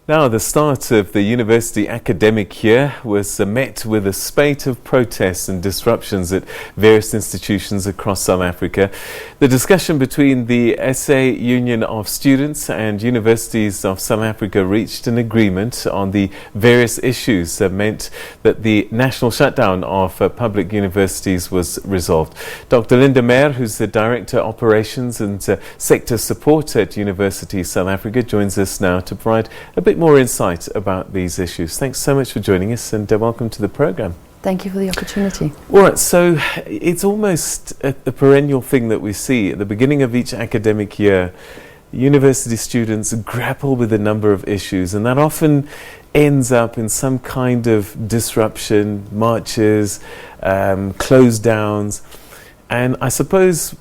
Now, the start of the university academic year was met with a spate of protests and disruptions at various institutions across South Africa. The discussion between the SA Union of Students and Universities of South Africa reached an agreement on the various issues that meant that the national shutdown of public universities was resolved. Dr. Linda Meyer, who's the Director Operations and Sector Support at University South Africa, joins us now to provide a bit more insight about these issues. Thanks so much for joining us, and welcome to the program. Thank you for the opportunity. All right, so it's almost a perennial thing that we see at the beginning of each academic year. University students grapple with a number of issues, and that often ends up in some kind of disruption, marches, close downs. And I suppose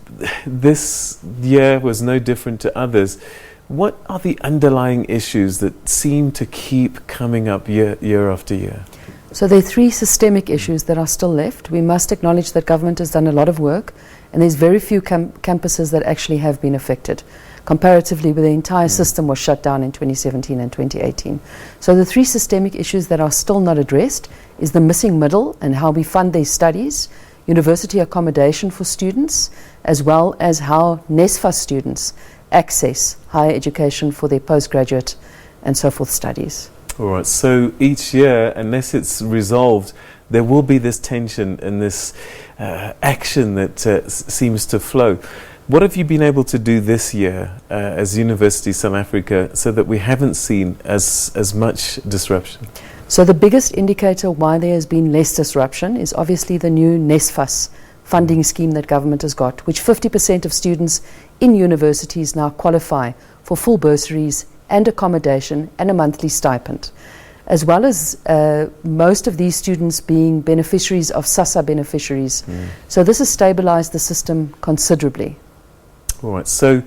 this year was no different to others. What are the underlying issues that seem to keep coming up year after year? So there are three systemic issues that are still left. We must acknowledge that government has done a lot of work, and there's very few campuses that actually have been affected. Comparatively, the entire system was shut down in 2017 and 2018. So the three systemic issues that are still not addressed is the missing middle and how we fund their studies, university accommodation for students, as well as how NSFAS students access higher education for their postgraduate and so forth studies. All right, so each year, unless it's resolved, there will be this tension and this action that seems to flow. What have you been able to do this year as University South Africa so that we haven't seen as much disruption? So the biggest indicator why there has been less disruption is obviously the new NSFAS funding scheme that government has got, which 50% of students in universities now qualify for full bursaries and accommodation and a monthly stipend, as well as most of these students being beneficiaries of SASSA beneficiaries. So this has stabilized the system considerably. All right, so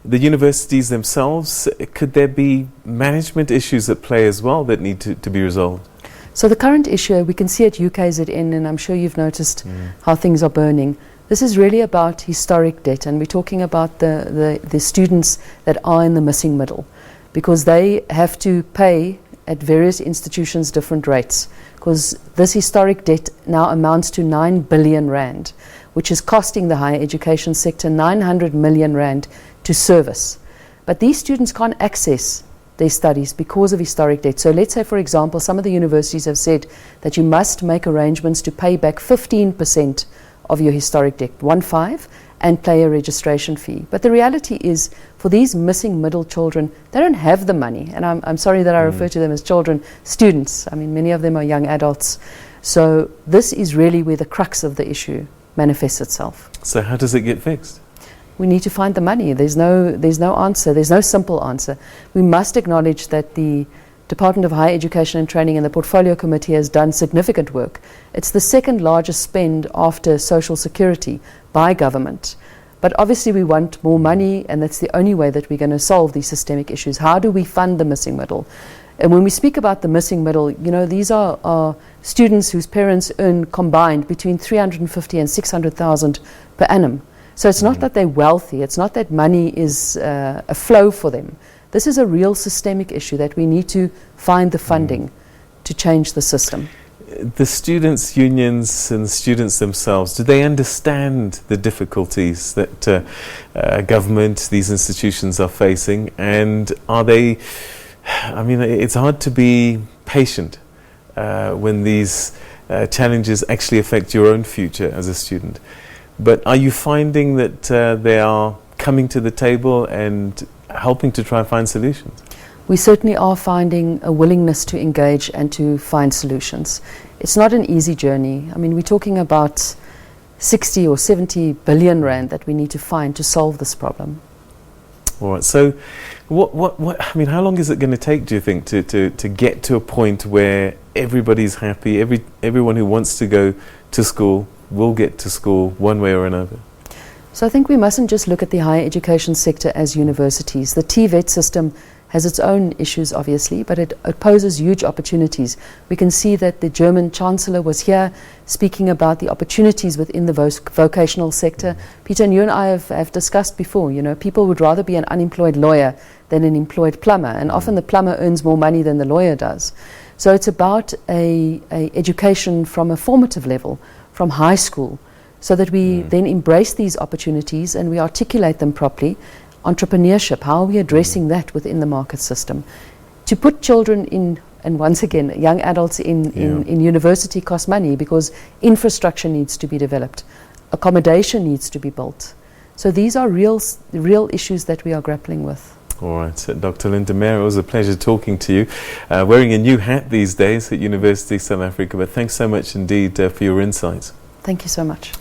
the universities themselves, could there be management issues at play as well that need to be resolved? So the current issue, we can see at UKZN, and I'm sure you've noticed how things are burning. This is really about historic debt, and we're talking about the students that are in the missing middle, because they have to pay at various institutions different rates, because this historic debt now amounts to 9 billion rand, which is costing the higher education sector 900 million rand to service. But these students can't access their studies because of historic debt. So let's say, for example, some of the universities have said that you must make arrangements to pay back 15% of your historic debt, 1.5, and pay a registration fee. But the reality is, for these missing middle children, they don't have the money. And I'm sorry that I refer to them as children, students. I mean, many of them are young adults. So this is really where the crux of the issue manifests itself. So how does it get fixed? We need to find the money. There's no answer. There's no simple answer. We must acknowledge that the Department of Higher Education and Training and the Portfolio Committee has done significant work. It's the second largest spend after Social Security by government. But obviously we want more money, and that's the only way that we're going to solve these systemic issues. How do we fund the missing middle? And when we speak about the missing middle, you know, these are students whose parents earn combined between 350 and 600,000 per annum. So it's not that they're wealthy, it's not that money is a flow for them. This is a real systemic issue that we need to find the funding to change the system. The students' unions and the students themselves, do they understand the difficulties that government, these institutions are facing? And are they, I mean, it's hard to be patient when these challenges actually affect your own future as a student. But are you finding that they are coming to the table and helping to try and find solutions? We certainly are finding a willingness to engage and to find solutions. It's not an easy journey. I mean, we're talking about 60 or 70 billion rand that we need to find to solve this problem. All right. So, I mean, how long is it going to take, do you think, to get to a point where everybody's happy, everyone who wants to go to school will get to school one way or another? So I think we mustn't just look at the higher education sector as universities. The TVET system has its own issues, obviously, but it poses huge opportunities. We can see that the German Chancellor was here speaking about the opportunities within the vocational sector. Peter, and you and I have discussed before, you know, people would rather be an unemployed lawyer than an employed plumber, and often the plumber earns more money than the lawyer does. So it's about a education from a formative level, from high school, so that we then embrace these opportunities and we articulate them properly. Entrepreneurship, how are we addressing that within the market system? To put children in, and once again, young adults in university costs money because infrastructure needs to be developed, accommodation needs to be built. So these are real issues that we are grappling with. All right, Dr. Linda Meyer, it was a pleasure talking to you. Wearing a new hat these days at University of South Africa, but thanks so much indeed for your insights. Thank you so much.